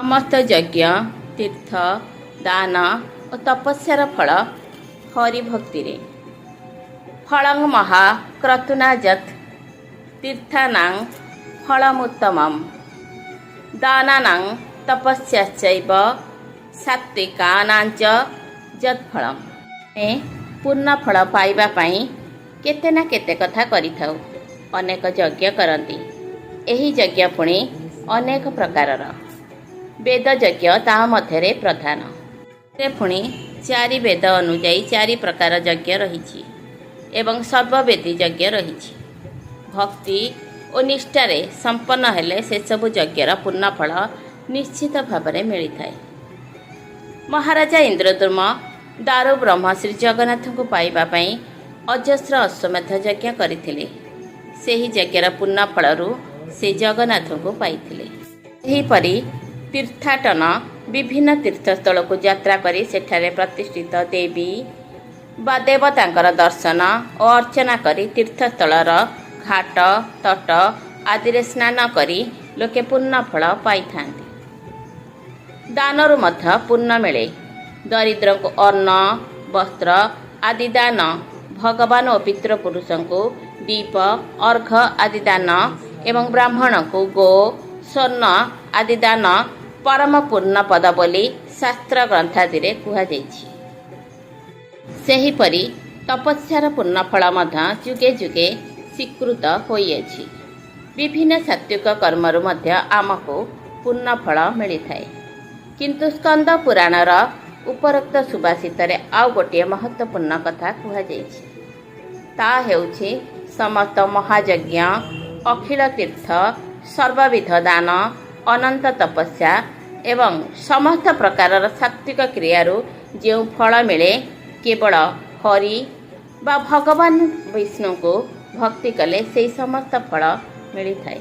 समस्त यज्ञ तीर्थ दान और तपस्यार फल हरिभक्ति रे फलं महा क्रतुनाजत् तीर्थानां फलमुत्तमं दानानां तपस्याश्चैव सात्विकानांच यत्फलम् पूर्ण फल पाइबा पाई केते ना केते कथा करिथाउ। अनेक यज्ञ करती। एही यज्ञ पुणी अनेक प्रकारर वेद यज्ञ ता मध्यरे प्रधान पुणी चारि वेद अनुजाई चारि प्रकार यज्ञ रही एवं सर्ववेदी यज्ञ रही। भक्ति और निष्ठारे संपन्न हेले से सबु यज्ञर पूर्ण फल निश्चित भाव में मिलता है। महाराजा इंद्रद्युम्न दारु ब्रह्म श्री जगन्नाथ को पाइबापी अजस्र अश्वमेध यज्ञ करथिले। सेही यज्ञर पूर्ण फलरू से जगन्नाथ को पाइथिले। एहीपरि तीर्थाटन विभिन्न तीर्थस्थल को यात्रा करी सेठारे प्रतिष्ठित देवी बा देवतांकर दर्शन और अर्चना करी तीर्थस्थलर घाट तट आदि स्नान करी लोके पूर्ण फल पाई थांती। दानरू मध्य पूर्ण मिले। दरिद्र को अन्न वस्त्र आदि दान भगवान और पितृपुरुषों को दीप अर्घ आदि दान एवं ब्राह्मण को गो स्वर्ण आदि दान परम पूर्ण पद बोली शास्त्र ग्रंथादि कहुଯାଇଛି। सेहीपरि तपस्यार पूर्ण फल मध्य जुगे जुगे स्वीकृत होइछि। विभिन्न सात्विक कर्मरु मध्य आमको पूर्ण फल मिलिथाए। किंतु स्कंद पुराणर उपरोक्त सुभाषित आउ गोटे महत्वपूर्ण कथा कहुଯାଇଛି। ता हेउछि समस्त महायज्ञ अखिल तीर्थ सर्वविध दान अनंत तपस्या एवं समस्त प्रकार सात्विक क्रियारू जो फल मिले केवल हरि बा भगवान विष्णु को भक्ति कले से समस्त फल मिलता है।